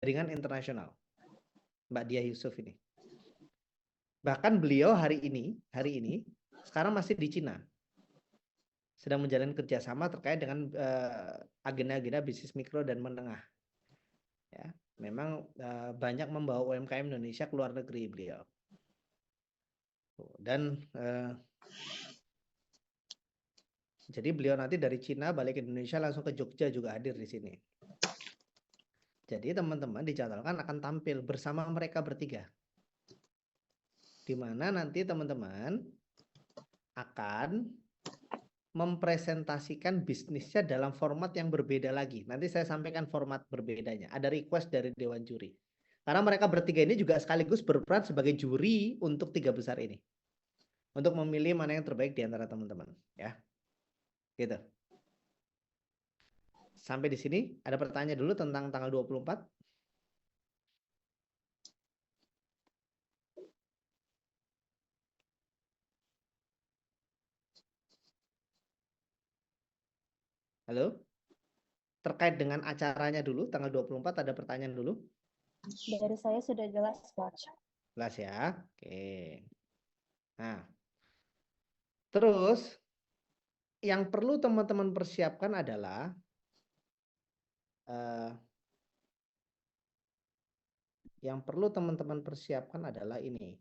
jaringan internasional, Mbak Dia Yusuf ini. Bahkan beliau hari ini sekarang masih di Cina, sedang menjalin kerjasama terkait dengan agenda-agenda bisnis mikro dan menengah. Ya, memang banyak membawa UMKM Indonesia ke luar negeri beliau. Dan jadi beliau nanti dari Cina balik ke Indonesia langsung ke Jogja juga hadir di sini. Jadi teman-teman dijadwalkan akan tampil bersama mereka bertiga. Di mana nanti teman-teman akan mempresentasikan bisnisnya dalam format yang berbeda lagi. Nanti saya sampaikan format berbedanya. Ada request dari Dewan Juri. Karena mereka bertiga ini juga sekaligus berperan sebagai juri untuk 3 besar ini. Untuk memilih mana yang terbaik di antara teman-teman. Ya, gitu. Sampai di sini, ada pertanyaan dulu tentang tanggal 24? Halo? Terkait dengan acaranya dulu, tanggal 24 ada pertanyaan dulu? Dari saya sudah jelas, Coach. Jelas ya? Oke. Nah, terus yang perlu teman-teman persiapkan adalah yang perlu teman-teman persiapkan adalah ini.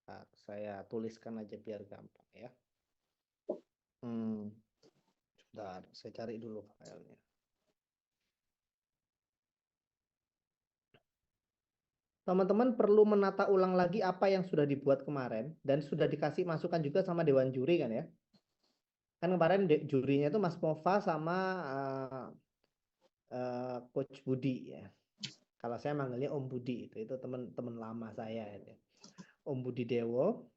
Nah, saya tuliskan aja biar gampang ya. Sebentar, saya cari dulu filenya. Teman-teman perlu menata ulang lagi apa yang sudah dibuat kemarin dan sudah dikasih masukan juga sama Dewan Juri kan ya. Kan kemarin jurinya itu Mas Mova sama Coach Budi ya. Kalau saya manggilnya Om Budi itu teman-teman lama saya ya. Om Budi Dewo.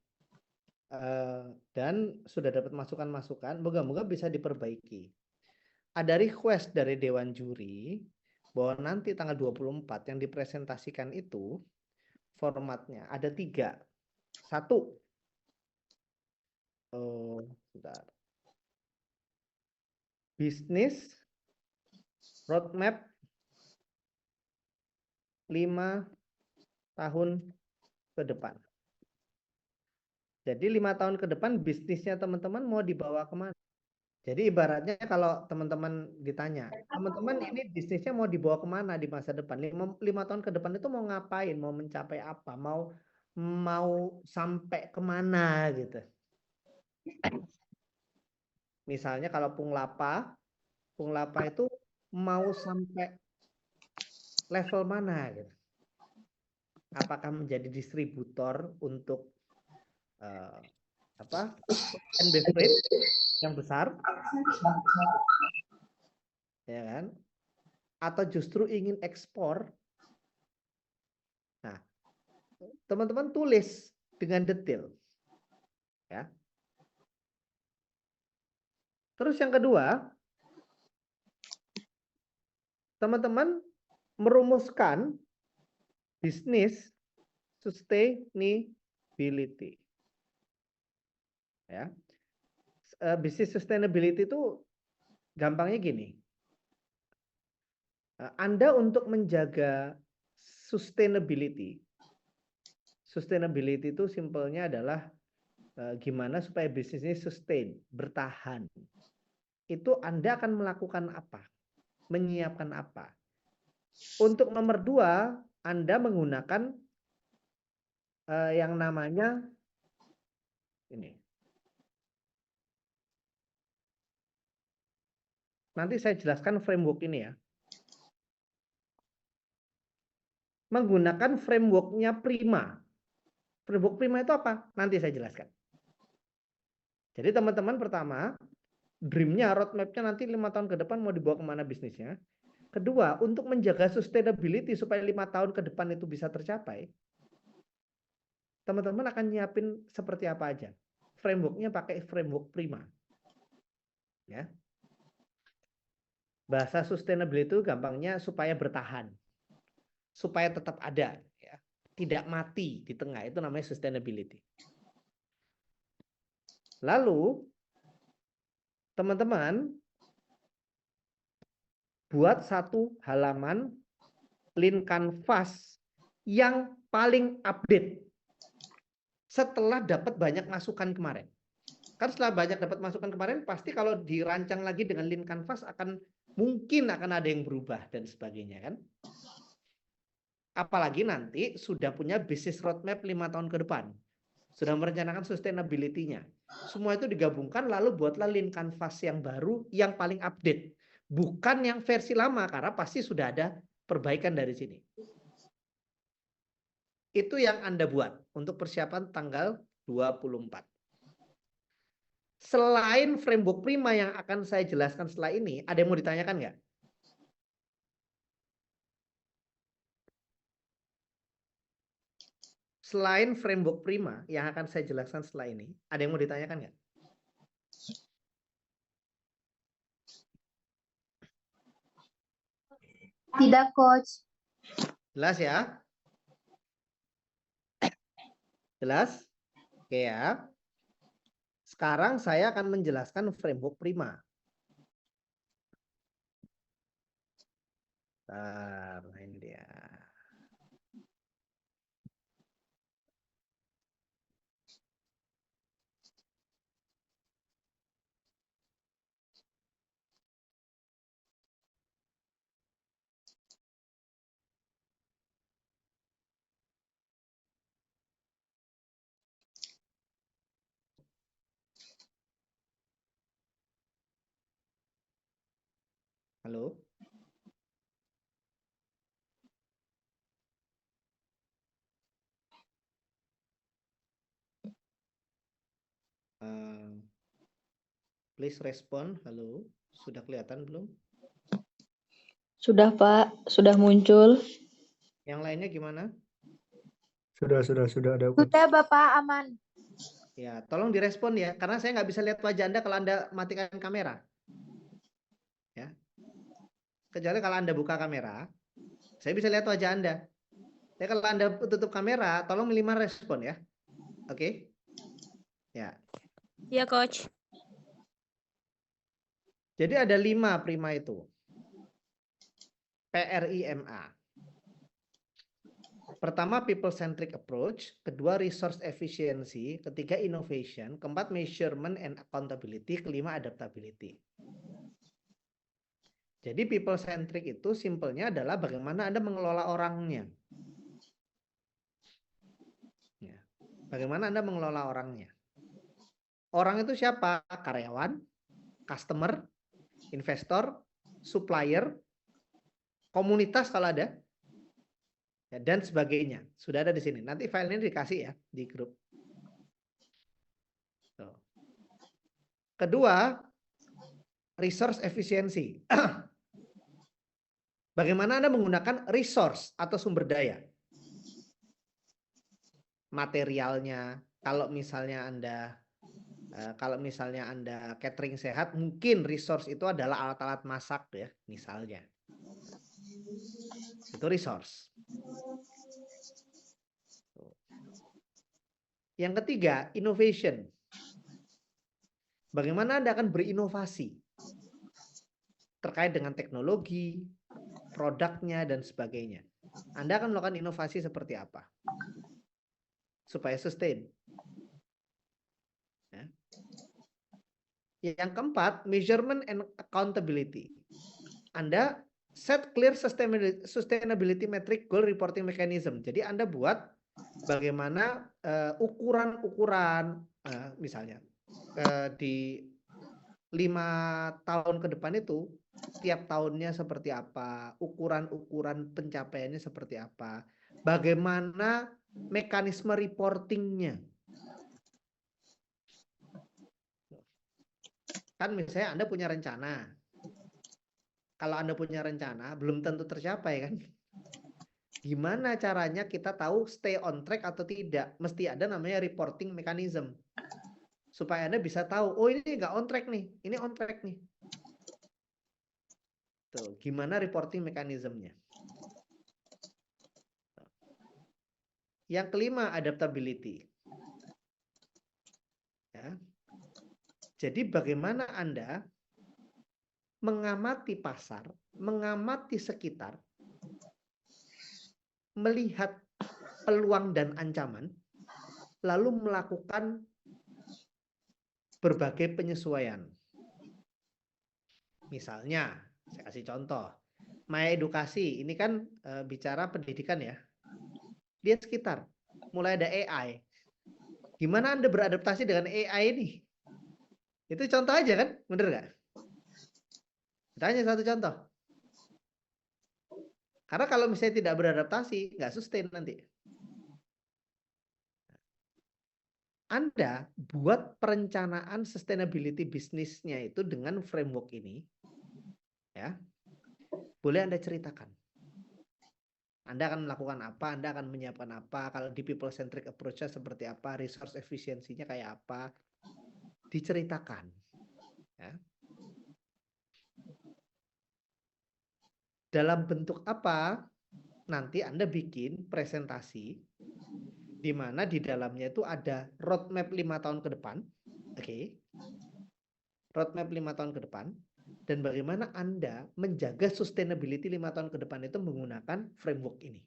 Dan sudah dapat masukan-masukan, moga-moga bisa diperbaiki. Ada request dari Dewan Juri bahwa nanti tanggal 24 yang dipresentasikan itu formatnya ada 3. 1, bentar. Bisnis roadmap 5 tahun ke depan. Jadi 5 tahun ke depan bisnisnya teman-teman mau dibawa kemana? Jadi ibaratnya kalau teman-teman ditanya, teman-teman ini bisnisnya mau dibawa kemana di masa depan? 5 tahun ke depan itu mau ngapain? Mau mencapai apa? Mau sampai kemana gitu? Misalnya kalau Punglapa itu mau sampai level mana gitu? Apakah menjadi distributor untuk and beverage yang besar, ya kan? Atau justru ingin ekspor? Nah, teman-teman tulis dengan detail, ya. Terus yang kedua, teman-teman merumuskan bisnis sustainability. Ya. Bisnis sustainability itu gampangnya gini. Anda untuk menjaga sustainability. Sustainability itu simpelnya adalah gimana supaya bisnis ini sustain, bertahan. Itu Anda akan melakukan apa? Menyiapkan apa? Untuk nomor 2, Anda menggunakan yang namanya ini. Nanti saya jelaskan framework ini ya. Menggunakan frameworknya Prima. Framework Prima itu apa? Nanti saya jelaskan. Jadi teman-teman pertama, dream-nya, roadmap-nya nanti 5 tahun ke depan mau dibawa kemana bisnisnya. Kedua, untuk menjaga sustainability supaya 5 tahun ke depan itu bisa tercapai, teman-teman akan nyiapin seperti apa aja. Framework-nya pakai framework Prima. Ya. Bahasa sustainability itu gampangnya supaya bertahan. Supaya tetap ada. Ya. Tidak mati di tengah. Itu namanya sustainability. Lalu, teman-teman buat satu halaman Lean Canvas yang paling update setelah dapat banyak masukan kemarin. Kan setelah banyak dapat masukan kemarin, pasti kalau dirancang lagi dengan Lean Canvas mungkin akan ada yang berubah dan sebagainya kan. Apalagi nanti sudah punya bisnis roadmap 5 tahun ke depan. Sudah merencanakan sustainability-nya. Semua itu digabungkan lalu buatlah Lean Canvas yang baru yang paling update. Bukan yang versi lama karena pasti sudah ada perbaikan dari sini. Itu yang Anda buat untuk persiapan tanggal 24. Selain framework prima yang akan saya jelaskan setelah ini, ada yang mau ditanyakan nggak? Selain framework prima yang akan saya jelaskan setelah ini, ada yang mau ditanyakan nggak? Tidak, Coach. Jelas ya? Jelas? Oke ya. Sekarang saya akan menjelaskan framework prima. Nah, ini dia. Halo? Please respond. Halo? Sudah kelihatan belum? Sudah, Pak. Sudah muncul. Yang lainnya gimana? Sudah ada. Sudah, Bapak, aman. Ya, tolong direspon ya, karena saya nggak bisa lihat wajah Anda kalau Anda matikan kamera. Ya. Kecuali kalau Anda buka kamera, saya bisa lihat wajah Anda. Tapi kalau Anda tutup kamera, tolong minimal respon ya. Oke? Ya. Ya, Coach. Jadi ada 5 prima itu. PRIMA. Pertama, people-centric approach. Kedua, resource efficiency. Ketiga, innovation. Keempat, measurement and accountability. Kelima, adaptability. Jadi people-centric itu simpelnya adalah bagaimana Anda mengelola orangnya. Ya. Bagaimana Anda mengelola orangnya. Orang itu siapa? Karyawan, customer, investor, supplier, komunitas kalau ada, ya, dan sebagainya. Sudah ada di sini. Nanti file ini dikasih ya di grup. Tuh. Kedua, resource efficiency. Bagaimana Anda menggunakan resource atau sumber daya? Materialnya, kalau misalnya Anda catering sehat, mungkin resource itu adalah alat-alat masak ya, misalnya. Itu resource. Yang ketiga, innovation. Bagaimana Anda akan berinovasi terkait dengan teknologi, produknya, dan sebagainya. Anda akan melakukan inovasi seperti apa? Supaya sustain. Ya. Yang keempat, measurement and accountability. Anda set clear sustainability metric goal reporting mechanism. Jadi Anda buat bagaimana ukuran-ukuran, misalnya di 5 tahun ke depan itu tiap tahunnya seperti apa, ukuran-ukuran pencapaiannya seperti apa, bagaimana mekanisme reportingnya. Kan misalnya Anda punya rencana. Kalau Anda punya rencana, belum tentu tercapai kan? Gimana caranya kita tahu stay on track atau tidak? Mesti ada namanya reporting mechanism. Supaya Anda bisa tahu, oh ini nggak on track nih, ini on track nih. Tuh, gimana reporting mekanismenya? Yang kelima, adaptability. Ya. Jadi bagaimana Anda mengamati pasar, mengamati sekitar, melihat peluang dan ancaman, lalu melakukan berbagai penyesuaian. Misalnya, saya kasih contoh, My Edukasi ini kan bicara pendidikan ya. Lihat sekitar, mulai ada AI. Gimana Anda beradaptasi dengan AI ini? Itu contoh aja kan, bener nggak? Tanya satu contoh. Karena kalau misalnya tidak beradaptasi, nggak sustain nanti. Anda buat perencanaan sustainability bisnisnya itu dengan framework ini, ya, boleh Anda ceritakan. Anda akan melakukan apa, Anda akan menyiapkan apa, kalau di people centric approach-nya seperti apa, resource efisiensinya kayak apa, diceritakan. Ya. Dalam bentuk apa, nanti Anda bikin presentasi, di mana di dalamnya itu ada roadmap 5 tahun ke depan, oke, roadmap 5 tahun ke depan, dan bagaimana Anda menjaga sustainability 5 tahun ke depan itu menggunakan framework ini.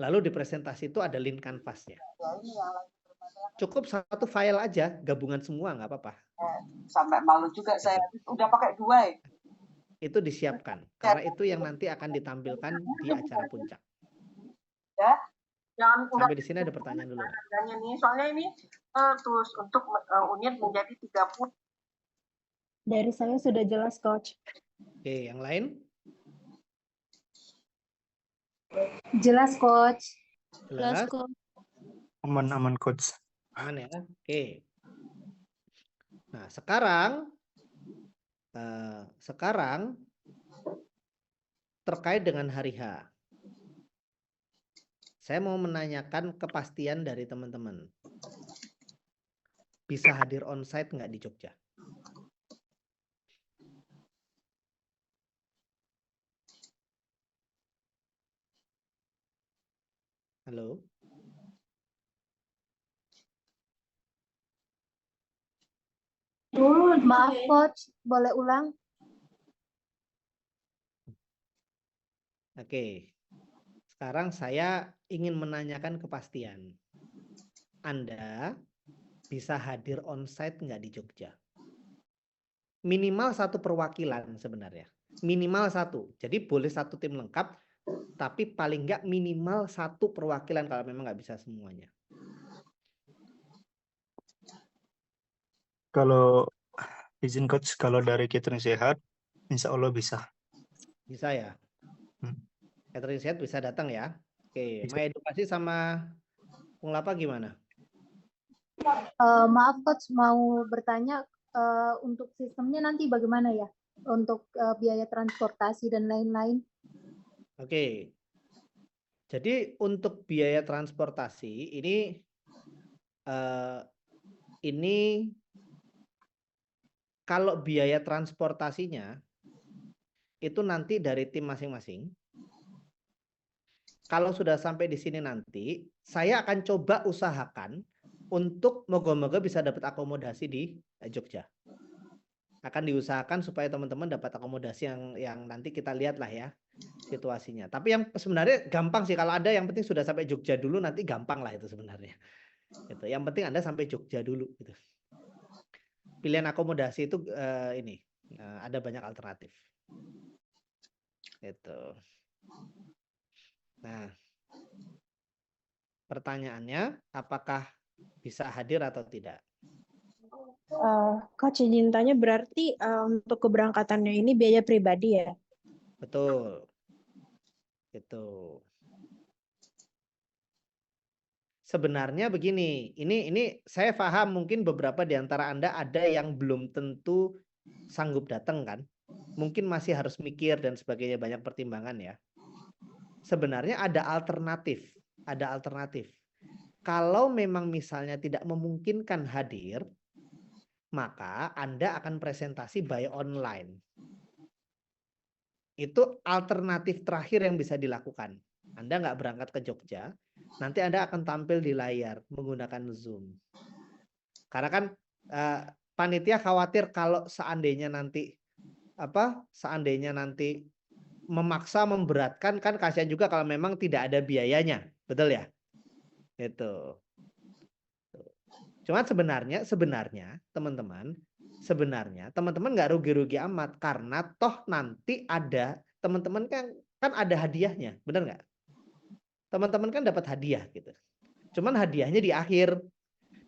Lalu di presentasi itu ada link kanvasnya. Cukup satu file aja, gabungan semua nggak apa-apa. Sampai malu juga saya. Udah pakai 2 ya? Itu disiapkan, karena itu yang nanti akan ditampilkan di acara puncak. Ya, jangan Sampai di sini ada pertanyaan dulu. nih, soalnya ini terus untuk unit menjadi 30. Dari saya sudah jelas, Coach. Oke, yang lain? Jelas, Coach. Jelas? Aman coach. Aman ya? Oke. Nah, sekarang terkait dengan hari H. Saya mau menanyakan kepastian dari teman-teman. Bisa hadir onsite nggak di Jogja? Halo? Maaf, Coach. Boleh ulang? Oke. Sekarang saya ingin menanyakan kepastian. Anda bisa hadir onsite nggak di Jogja? Minimal satu perwakilan sebenarnya. Minimal satu. Jadi boleh satu tim lengkap, tapi paling nggak minimal satu perwakilan kalau memang nggak bisa semuanya. Kalau izin coach, kalau dari catering sehat, insya Allah bisa. Bisa ya? Catering sehat bisa datang ya? Oke, My Edukasi sama Bung Lapa gimana? Maaf, Coach. Mau bertanya untuk sistemnya nanti bagaimana ya? Untuk biaya transportasi dan lain-lain. Oke. Jadi untuk biaya transportasi ini kalau biaya transportasinya itu nanti dari tim masing-masing. Kalau sudah sampai di sini nanti, saya akan coba usahakan untuk moga-moga bisa dapat akomodasi di Jogja. Akan diusahakan supaya teman-teman dapat akomodasi yang nanti kita lihat lah ya situasinya. Tapi yang sebenarnya gampang sih, kalau ada yang penting sudah sampai Jogja dulu, nanti gampang lah itu sebenarnya. Gitu. Yang penting Anda sampai Jogja dulu. Gitu. Pilihan akomodasi itu ada banyak alternatif. Gitu. Nah, pertanyaannya apakah bisa hadir atau tidak? Coach, izin tanya, berarti untuk keberangkatannya ini biaya pribadi ya? Betul. Gitu. Sebenarnya begini, ini saya paham mungkin beberapa di antara Anda ada yang belum tentu sanggup datang kan. Mungkin masih harus mikir dan sebagainya, banyak pertimbangan ya. Sebenarnya ada alternatif. Kalau memang misalnya tidak memungkinkan hadir, maka Anda akan presentasi by online. Itu alternatif terakhir yang bisa dilakukan. Anda nggak berangkat ke Jogja, nanti Anda akan tampil di layar menggunakan Zoom. Karena kan panitia khawatir kalau seandainya nanti seandainya nanti memaksa memberatkan kan kasihan juga kalau memang tidak ada biayanya, betul ya? Itu. Cuma sebenarnya teman-teman nggak rugi-rugi amat karena toh nanti ada teman-teman kan ada hadiahnya, benar nggak? Teman-teman kan dapat hadiah gitu. Cuman hadiahnya di akhir.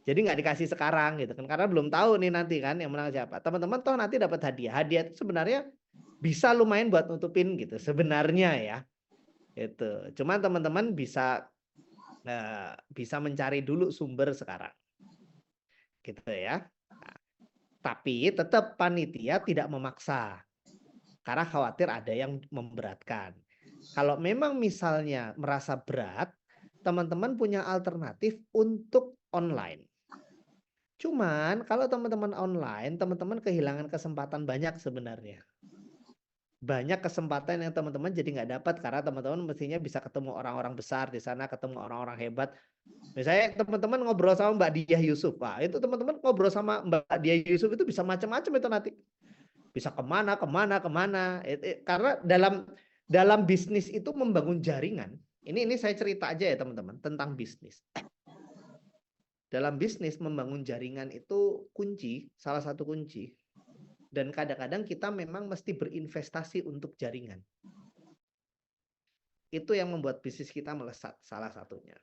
Jadi nggak dikasih sekarang gitu kan karena belum tahu nih nanti kan yang menang siapa. Teman-teman toh nanti dapat hadiah. Hadiah itu sebenarnya bisa lumayan buat nutupin gitu sebenarnya ya. Itu. Cuman teman-teman bisa mencari dulu sumber sekarang. Gitu ya. Nah, tapi tetap panitia tidak memaksa. Karena khawatir ada yang memberatkan. Kalau memang misalnya merasa berat, teman-teman punya alternatif untuk online. Cuman kalau teman-teman online, teman-teman kehilangan kesempatan banyak sebenarnya. Banyak kesempatan yang teman-teman jadi nggak dapat karena teman-teman mestinya bisa ketemu orang-orang besar di sana, ketemu orang-orang hebat. Misalnya teman-teman ngobrol sama Mbak Diah Yusuf, Pak, itu teman-teman ngobrol sama Mbak Diah Yusuf itu bisa macam-macam itu nanti. Bisa kemana. Karena dalam bisnis itu membangun jaringan. Ini saya cerita aja ya teman-teman tentang bisnis. Dalam bisnis membangun jaringan itu kunci, salah satu kunci. Dan kadang-kadang kita memang mesti berinvestasi untuk jaringan. Itu yang membuat bisnis kita melesat, salah satunya.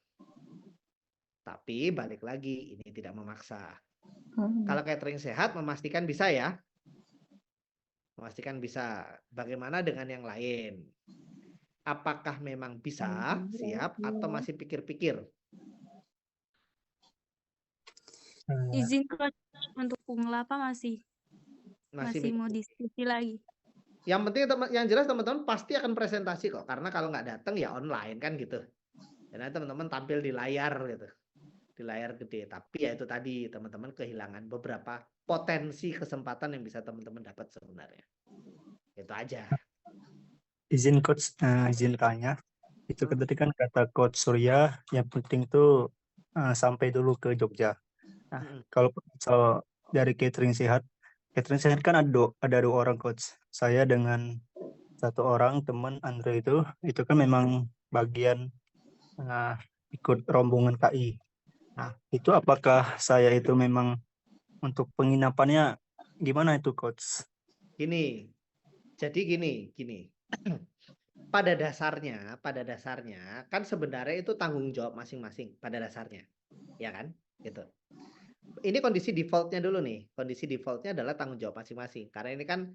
Tapi balik lagi, ini tidak memaksa. Kalau catering sehat memastikan bisa ya. Memastikan bisa. Bagaimana dengan yang lain? Apakah memang bisa, siap, atau masih pikir-pikir? Izin coach untuk pungla apa masih Masih mau diskusi lagi. Yang penting yang jelas teman-teman pasti akan presentasi kok. Karena kalau nggak datang ya online kan gitu. Dan teman-teman tampil di layar gitu. Di layar gede. Tapi ya itu tadi teman-teman kehilangan beberapa potensi kesempatan yang bisa teman-teman dapat sebenarnya. Itu aja. Izin coach, izin tanya. Itu tadi kan kata coach Surya yang penting tuh sampai dulu ke Jogja. Nah, kalau dari catering sehat kan ada dua orang coach. Saya dengan satu orang teman Andre itu kan memang bagian ikut rombongan KI. Nah, itu apakah saya itu memang untuk penginapannya gimana itu coach? Jadi gini. Pada dasarnya kan sebenarnya itu tanggung jawab masing-masing pada dasarnya. Ya kan? Gitu. Ini kondisi defaultnya dulu nih. Kondisi defaultnya adalah tanggung jawab masing-masing. Karena ini kan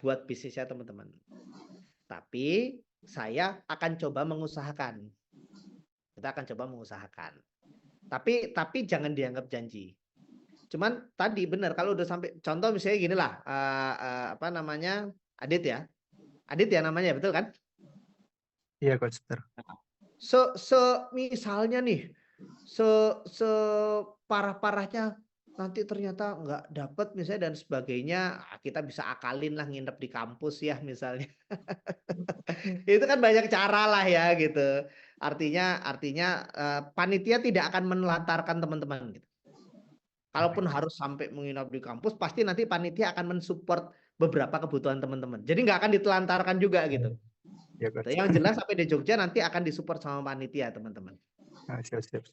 buat bisnisnya teman-teman. Tapi saya akan coba mengusahakan. Kita akan coba mengusahakan. Tapi jangan dianggap janji. Cuman tadi benar kalau udah sampai contoh misalnya gini lah. Adit ya. Adit ya namanya betul kan? Iya coach. Misalnya nih. Parah-parahnya nanti ternyata nggak dapat misalnya dan sebagainya, kita bisa akalin lah nginep di kampus ya misalnya. Itu kan banyak cara lah ya gitu. Artinya panitia tidak akan menelantarkan teman-teman gitu. Kalaupun harus sampai menginap di kampus, pasti nanti panitia akan mensupport beberapa kebutuhan teman-teman. Jadi nggak akan ditelantarkan juga gitu. Ya, coach. Yang jelas sampai di Jogja nanti akan disupport sama panitia teman-teman. Siap.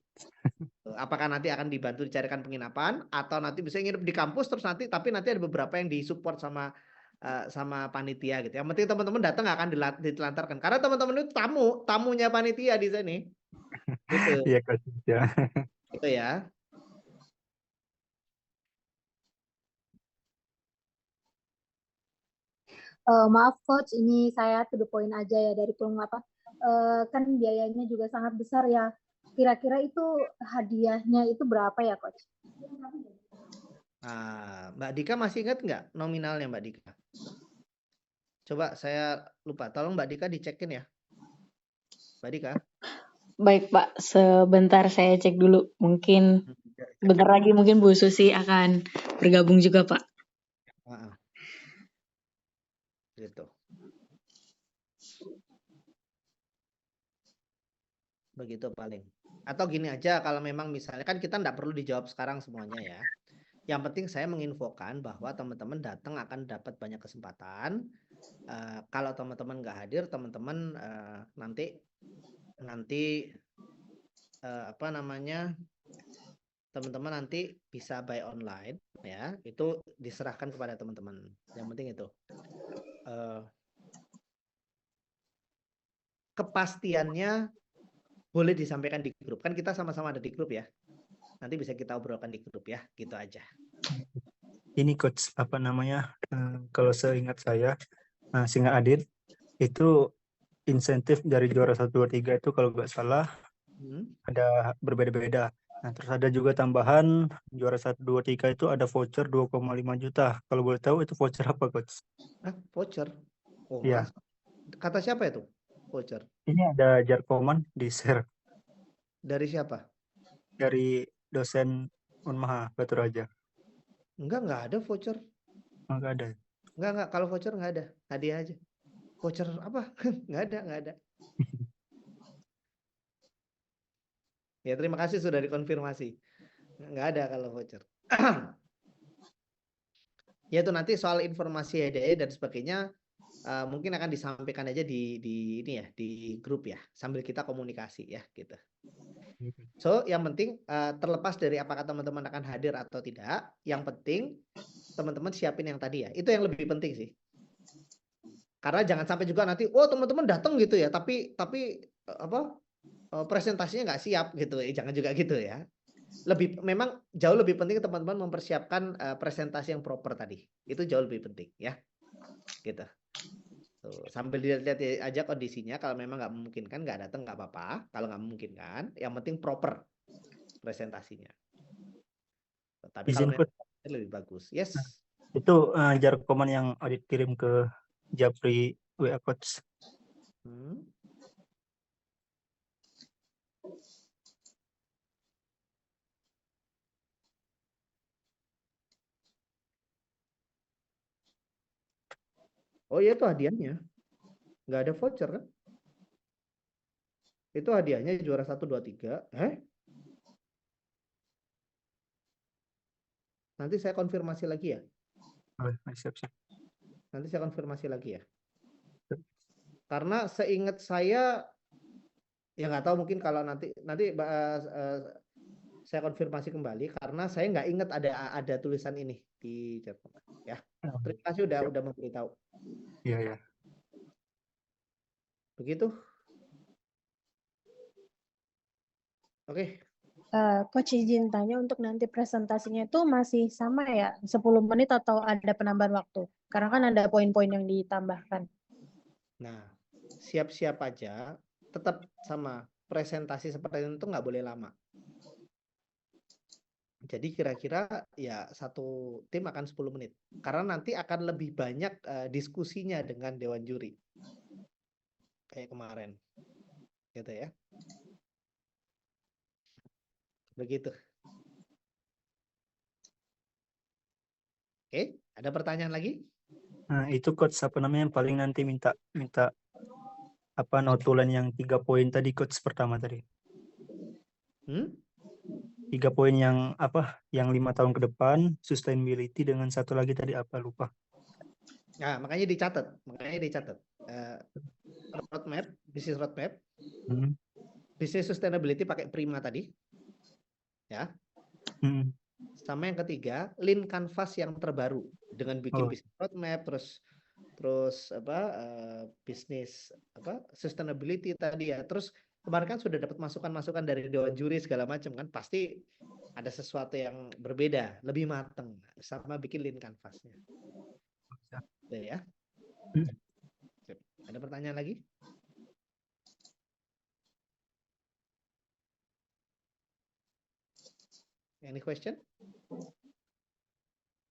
Apakah nanti akan dibantu dicarikan penginapan atau nanti bisa nginep di kampus terus tapi nanti ada beberapa yang disupport sama panitia gitu. Yang penting teman-teman datang nggak akan ditelantarkan karena teman-teman itu tamunya panitia di sini. Gitu. Iya coach. Ya. Itu ya. Maaf coach, ini saya to the point aja ya dari kan biayanya juga sangat besar ya. Kira-kira itu hadiahnya itu berapa ya coach? Mbak Dika masih ingat nggak nominalnya Mbak Dika? Coba saya lupa. Tolong Mbak Dika dicekin ya. Mbak Dika. Baik Pak, sebentar saya cek dulu. Mungkin sebentar lagi mungkin Bu Susi akan bergabung juga Pak. Gitu. Begitu paling. Atau gini aja, kalau memang misalnya kan kita nggak perlu dijawab sekarang semuanya ya. Yang penting saya menginfokan bahwa teman-teman datang akan dapat banyak kesempatan. Kalau teman-teman nggak hadir, teman-teman nanti apa namanya, teman-teman nanti bisa buy online ya, itu diserahkan kepada teman-teman. Yang penting itu kepastiannya boleh disampaikan di grup, kan kita sama-sama ada di grup ya, nanti bisa kita obrolkan di grup ya, gitu aja. Ini coach apa namanya? Kalau seingat saya, seingat Adit itu insentif dari juara 1, 2, 3 itu kalau nggak salah ada berbeda-beda. Nah, terus ada juga tambahan juara 1, 2, 3 itu ada voucher 2,5 juta. Kalau boleh tahu itu voucher apa, coach? Voucher? Oh, Iya. Mas. Kata siapa itu? Voucher. Ini ada jarkoman di share. Dari siapa? Dari dosen Unmaha Batu Raja. Enggak ada voucher. Enggak ada. Enggak. Kalau voucher enggak ada. Hadiah aja. Voucher apa? Enggak ada. Ya, terima kasih sudah dikonfirmasi. Enggak ada kalau voucher. Ya, itu nanti soal informasi hadiah dan sebagainya mungkin akan disampaikan aja di ini ya, di grup ya, sambil kita komunikasi ya, gitu. So, yang penting terlepas dari apakah teman-teman akan hadir atau tidak, yang penting teman-teman siapin yang tadi ya. Itu yang lebih penting sih. Karena jangan sampai juga nanti, oh teman-teman datang gitu ya, tapi presentasinya nggak siap gitu. Jangan juga gitu ya. Memang jauh lebih penting teman-teman mempersiapkan presentasi yang proper tadi. Itu jauh lebih penting ya. Gitu. Tuh, sambil dilihat aja kondisinya, kalau memang nggak memungkinkan nggak datang nggak apa-apa. Kalau nggak memungkinkan, yang penting proper presentasinya. Tapi kalau memang lebih bagus, yes. Itu jarkoman yang Adit kirim ke Japri WA coach. Oh iya, itu hadiahnya. Nggak ada voucher kan? Itu hadiahnya juara 1, 2, 3. Nanti saya konfirmasi lagi ya. Siap. Nanti saya konfirmasi lagi ya. Karena seingat saya, ya nggak tahu, mungkin kalau nanti saya konfirmasi kembali, karena saya nggak ingat ada tulisan ini di chat ya. Terima kasih udah memberitahu. Iya. Begitu. Oke. Coach izin tanya, untuk nanti presentasinya itu masih sama ya, 10 menit atau ada penambahan waktu? Karena kan ada poin-poin yang ditambahkan. Nah, siap-siap aja, tetap sama. Presentasi seperti itu nggak boleh lama. Jadi kira-kira ya satu tim akan 10 menit. Karena nanti akan lebih banyak diskusinya dengan Dewan Juri. Kayak kemarin. Gitu ya. Begitu. Oke, ada pertanyaan lagi? Nah, itu coach apa namanya yang paling nanti minta apa notulen yang 3 poin tadi coach pertama tadi. 3 poin yang apa? Yang 5 tahun ke depan, sustainability, dengan satu lagi tadi apa, lupa. Nah, makanya dicatat. Roadmap, business roadmap. Business sustainability pakai Prima tadi. Ya. Sama yang ketiga, lean canvas yang terbaru dengan bikin business roadmap, terus bisnis sustainability tadi ya. Terus kemarin kan sudah dapat masukan-masukan dari Dewan Juri segala macam kan, pasti ada sesuatu yang berbeda, lebih matang, sama bikin lean canvasnya. Ya. Ada pertanyaan lagi? Any question?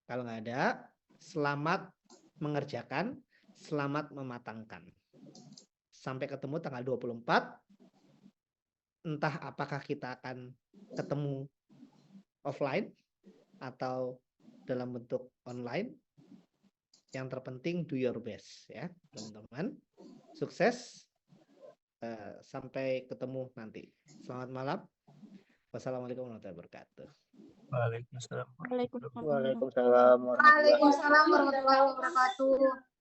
Kalau nggak ada, selamat mengerjakan, selamat mematangkan. Sampai ketemu tanggal 24. Entah apakah kita akan ketemu offline atau dalam bentuk online. Yang terpenting do your best ya, teman-teman. Sukses. Sampai ketemu nanti. Selamat malam. Wassalamualaikum warahmatullahi wabarakatuh. Waalaikumsalam. Waalaikumsalam. Waalaikumsalam warahmatullahi Waalaikumsalam warahmatullahi wabarakatuh.